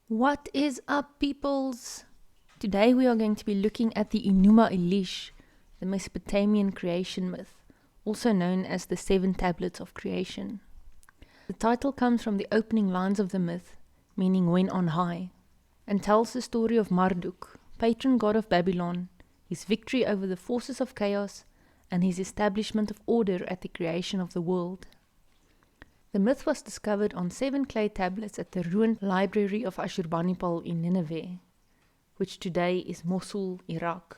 What is up, peoples? Today we are going to be looking at the Enuma Elish, the Mesopotamian creation myth, also known as the Seven Tablets of Creation. The title comes from the opening lines of the myth, meaning when on high, and tells the story of Marduk, patron god of Babylon, his victory over the forces of chaos, and his establishment of order at the creation of the world. The myth was discovered on 7 clay tablets at the ruined library of Ashurbanipal in Nineveh, which today is Mosul, Iraq,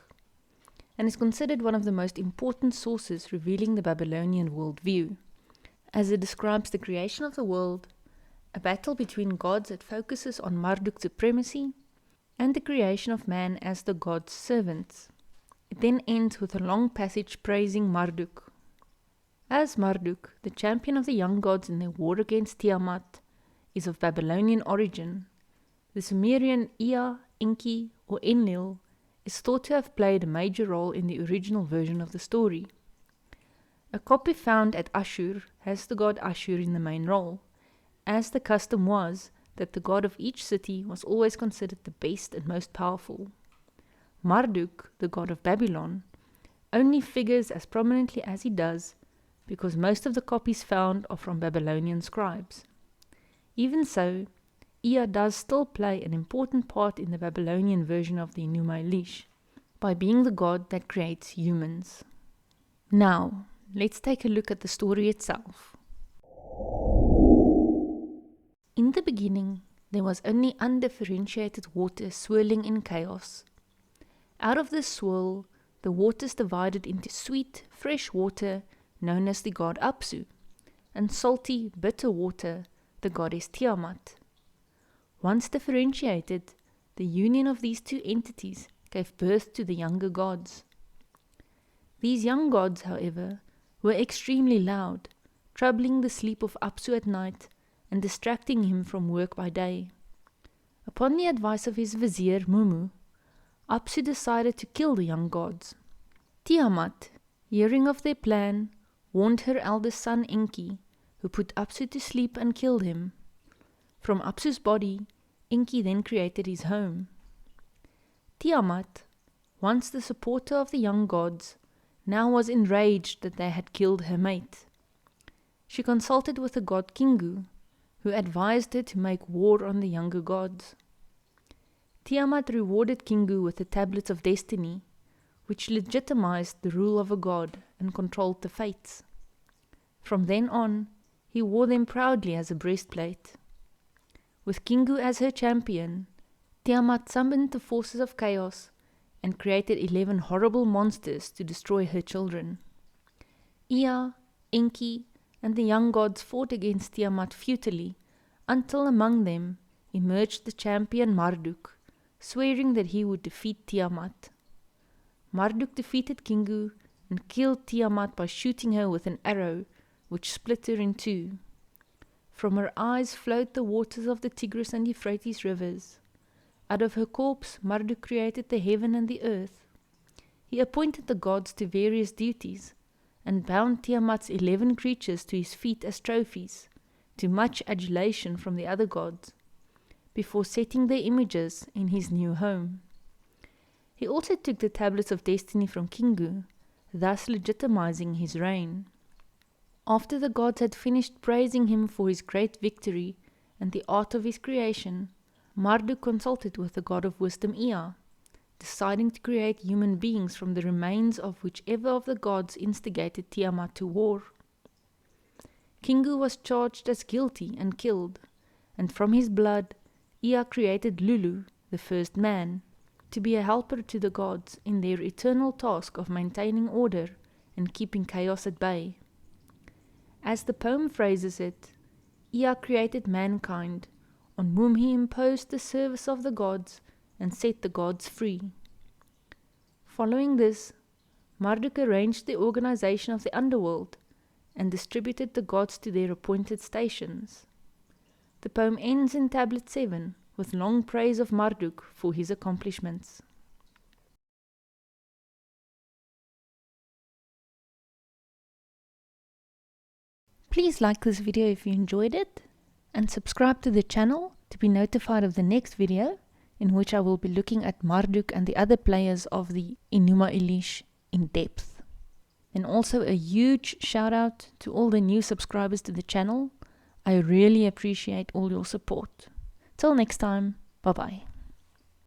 and is considered one of the most important sources revealing the Babylonian worldview, as it describes the creation of the world, a battle between gods that focuses on Marduk's supremacy, and the creation of man as the god's servants. It then ends with a long passage praising Marduk. As Marduk, the champion of the young gods in their war against Tiamat, is of Babylonian origin, the Sumerian Ea, Enki, or Enlil is thought to have played a major role in the original version of the story. A copy found at Ashur has the god Ashur in the main role, as the custom was that the god of each city was always considered the best and most powerful. Marduk, the god of Babylon, only figures as prominently as he does because most of the copies found are from Babylonian scribes. Even so, Ea does still play an important part in the Babylonian version of the Enuma Elish, by being the god that creates humans. Now, let's take a look at the story itself. In the beginning, there was only undifferentiated water swirling in chaos. Out of this swirl, the waters divided into sweet, fresh water known as the god Apsu, and salty, bitter water, the goddess Tiamat. Once differentiated, the union of these two entities gave birth to the younger gods. These young gods, however, were extremely loud, troubling the sleep of Apsu at night and distracting him from work by day. Upon the advice of his vizier Mumu, Apsu decided to kill the young gods. Tiamat, hearing of their plan, warned her eldest son Enki, who put Apsu to sleep and killed him. From Apsu's body, Enki then created his home. Tiamat, once the supporter of the young gods, now was enraged that they had killed her mate. She consulted with the god Kingu, who advised her to make war on the younger gods. Tiamat rewarded Kingu with the Tablets of Destiny, which legitimized the rule of a god and controlled the fates. From then on, he wore them proudly as a breastplate. With Kingu as her champion, Tiamat summoned the forces of chaos and created 11 horrible monsters to destroy her children. Ea, Enki, and the young gods fought against Tiamat futilely, until among them emerged the champion Marduk, swearing that he would defeat Tiamat. Marduk defeated Kingu and killed Tiamat by shooting her with an arrow, which split her in two. From her eyes flowed the waters of the Tigris and Euphrates rivers. Out of her corpse, Marduk created the heaven and the earth. He appointed the gods to various duties, and bound Tiamat's 11 creatures to his feet as trophies, to much adulation from the other gods, before setting their images in his new home. He also took the Tablets of Destiny from Kingu, thus legitimizing his reign. After the gods had finished praising him for his great victory and the art of his creation, Marduk consulted with the god of wisdom Ea, deciding to create human beings from the remains of whichever of the gods instigated Tiamat to war. Kingu was charged as guilty and killed, and from his blood Ea created Lulu, the first man, to be a helper to the gods in their eternal task of maintaining order and keeping chaos at bay. As the poem phrases it, Ea created mankind, on whom he imposed the service of the gods and set the gods free. Following this, Marduk arranged the organization of the underworld and distributed the gods to their appointed stations. The poem ends in Tablet 7 with long praise of Marduk for his accomplishments. Please like this video if you enjoyed it, and subscribe to the channel to be notified of the next video, in which I will be looking at Marduk and the other players of the Enuma Elish in depth. And also a huge shout out to all the new subscribers to the channel. I really appreciate all your support. Till next time, bye bye.